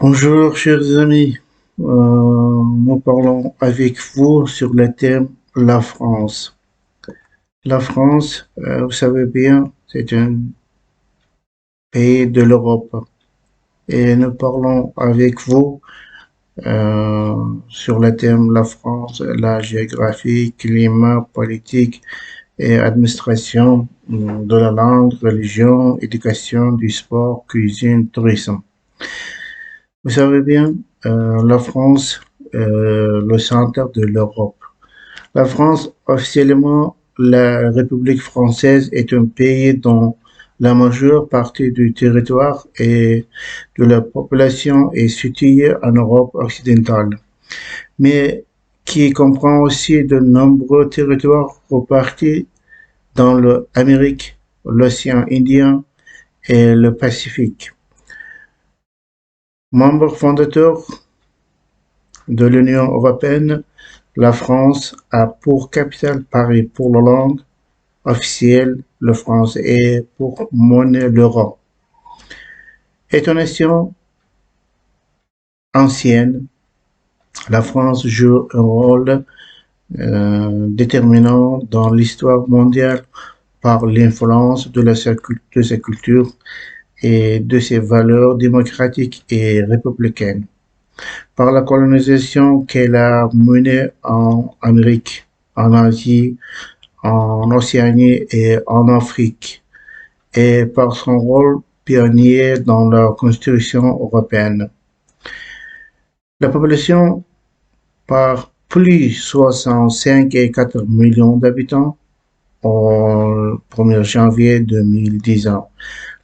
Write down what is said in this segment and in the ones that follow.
Bonjour, chers amis. Nous parlons avec vous sur le thème la France. La France, vous savez bien, c'est un pays de l'Europe. Et nous parlons avec vous sur le thème la France, la géographie, climat, politique et administration de la langue, religion, éducation, du sport, cuisine, tourisme. Vous savez bien, la France, le centre de l'Europe. La France, officiellement, la République française est un pays dont la majeure partie du territoire et de la population est située en Europe occidentale, mais qui comprend aussi de nombreux territoires repartis dans l'Amérique, l'océan Indien et le Pacifique. Membre fondateur de l'Union européenne, la France a pour capitale Paris pour la langue officielle le français et pour monnaie l'euro. Est une nation ancienne, la France joue un rôle déterminant dans l'histoire mondiale par l'influence de sa culture et de ses valeurs démocratiques et républicaines, par la colonisation qu'elle a menée en Amérique, en Asie, en Océanie et en Afrique, et par son rôle pionnier dans la construction européenne. La population, par plus 65,4 millions d'habitants au 1er janvier 2010.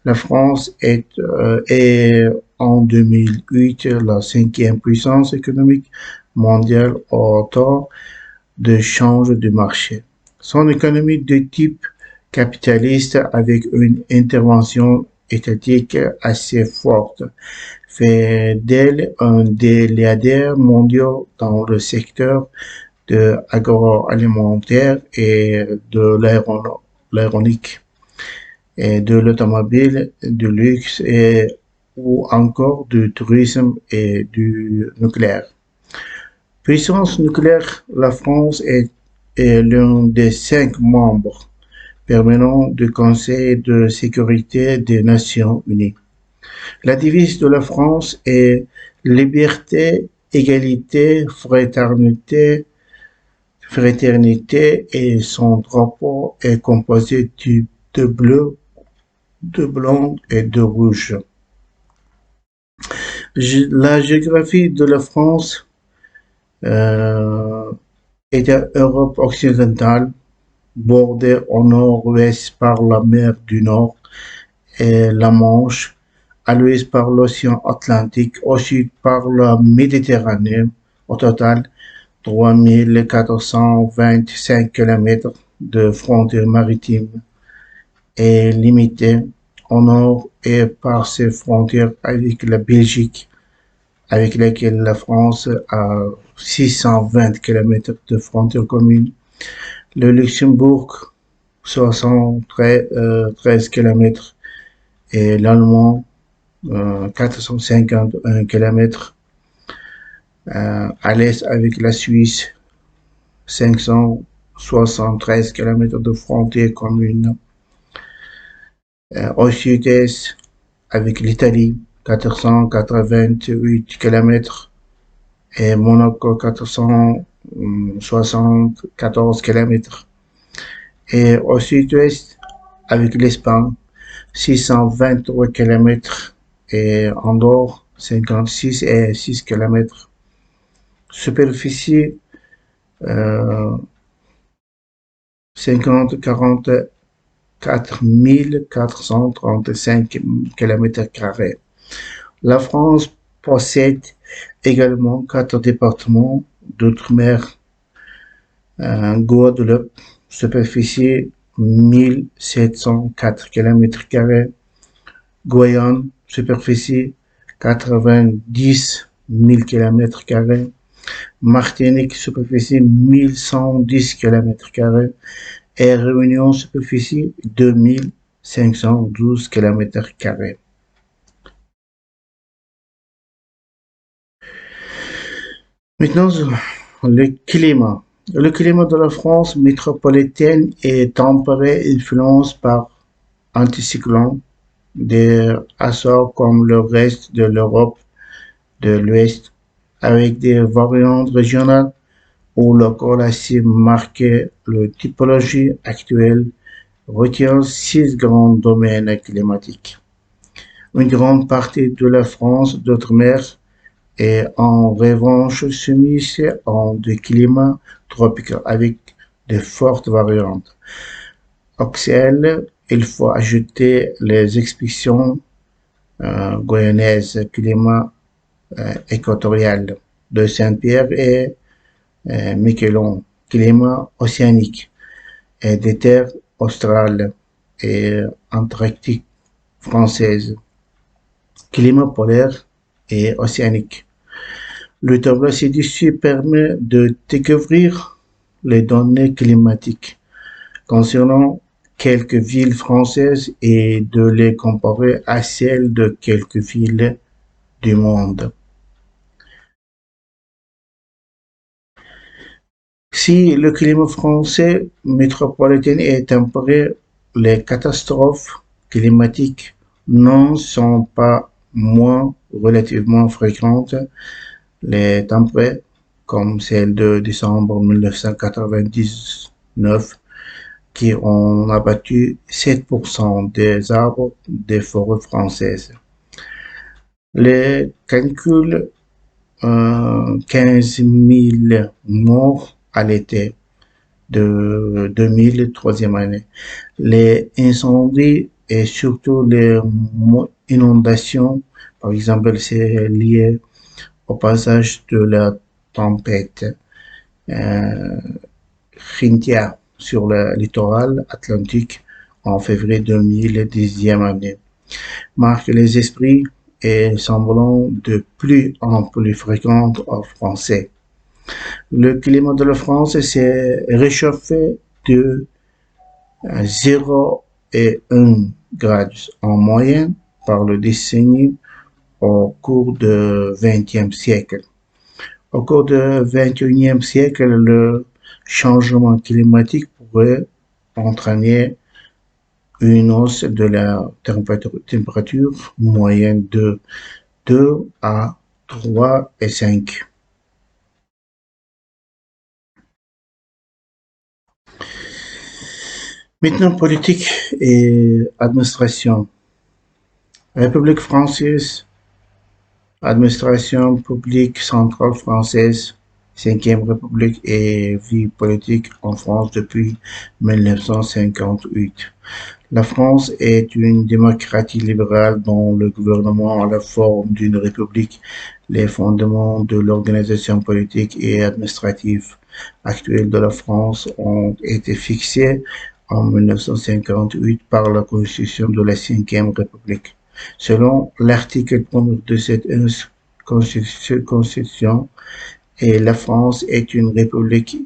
La France est en 2008 la cinquième puissance économique mondiale au temps de change du marché. Son économie de type capitaliste avec une intervention étatique assez forte fait d'elle un des leaders mondiaux dans le secteur de agroalimentaire et de l'aéronautique et de l'automobile, du luxe et ou encore du tourisme et du nucléaire. Puissance nucléaire, la France est l'un des 5 membres permanents du Conseil de sécurité des Nations Unies. La devise de la France est liberté, égalité, fraternité et son drapeau est composé de bleu, de blanc et de rouge. La géographie de la France euh, est Europe occidentale, bordée au nord-ouest par la mer du Nord et la Manche, à l'ouest par l'océan Atlantique, au sud par la Méditerranée. Au total, 3425 km de frontières maritimes est limitée au nord et par ses frontières avec la Belgique, avec laquelle la France a 620 km de frontières communes, le Luxembourg 73 km et l'Allemand 451 km, à l'est avec la Suisse 573 km de frontières communes, au sud-est avec l'Italie 488 km et Monaco 474 km, et au sud-ouest avec l'Espagne 623 km et Andorre 56 et 6 km. Superficie 50 44 435 km². La France possède également 4 départements d'outre-mer. Guadeloupe, superficie 1704 km². Guyane, superficie 90 000 km². Martinique, superficie 1110 km². Et Réunion, superficie 2512 km². Maintenant, le climat. Le climat de la France métropolitaine est tempéré, influencé par anticyclones des Açores comme le reste de l'Europe de l'Ouest, avec des variantes régionales où le col assez marqué. La typologie actuelle retient 6 grands domaines climatiques. Une grande partie de la France d'outre-mer est en revanche soumise à des climats tropicaux avec de fortes variantes. Auxquelles il faut ajouter les expéditions guyanaises climat équatorial de Saint-Pierre et Miquelon, climat océanique et des terres australes et antarctiques françaises, climat polaire et océanique. Le tableau ci-dessus permet de découvrir les données climatiques concernant quelques villes françaises et de les comparer à celles de quelques villes du monde. Si le climat français métropolitain est tempéré, les catastrophes climatiques n'en sont pas moins relativement fréquentes. Les tempêtes, comme celle de décembre 1999, qui ont abattu 7% des arbres des forêts françaises. Les calculs 15 000 morts à l'été de 2000, troisième année. Les incendies et surtout les inondations, par exemple, c'est lié au passage de la tempête Cynthia sur le littoral atlantique en février 2000, dixième année, marque les esprits et semblant de plus en plus fréquentes en français. Le climat de la France s'est réchauffé de 0 et 1 grade en moyenne par le décennie au cours du XXe siècle. Au cours du XXIe siècle, le changement climatique pourrait entraîner une hausse de la température moyenne de 2 à 3 et 5. Maintenant, politique et administration. République française, administration publique centrale française, Cinquième République et vie politique en France depuis 1958. La France est une démocratie libérale dont le gouvernement a la forme d'une république. Les fondements de l'organisation politique et administrative actuelle de la France ont été fixés en 1958 par la Constitution de la Cinquième République. Selon l'article 1 de cette Constitution, et la France est une république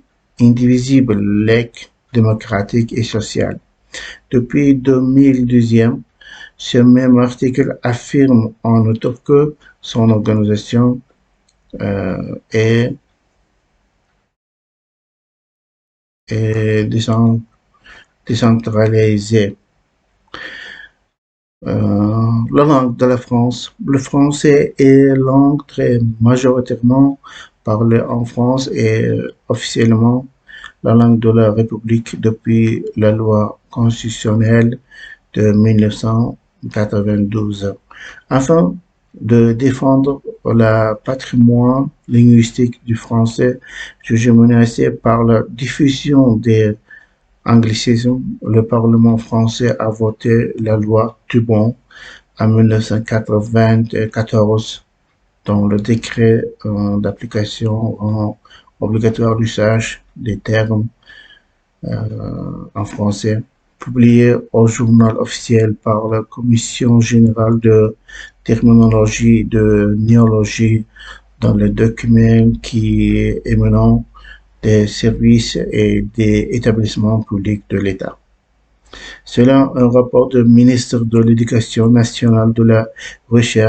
indivisible, laïque, démocratique et sociale. Depuis 2012, ce même article affirme en outre que son organisation est décentralisée. La langue de la France. Le français est langue très majoritairement parlée en France et officiellement la langue de la République depuis la loi constitutionnelle de 1992. Afin de défendre le patrimoine linguistique du français, jugé menacé par la diffusion des anglicismes, le Parlement français a voté la loi Toubon en 1994, dont le décret d'application rend obligatoire l'usage des termes en français, publié au journal officiel par la Commission générale de terminologie et de néologie dans les documents qui émanent des services et des établissements publics de l'État. Selon un rapport du ministre de l'Éducation nationale, de la Recherche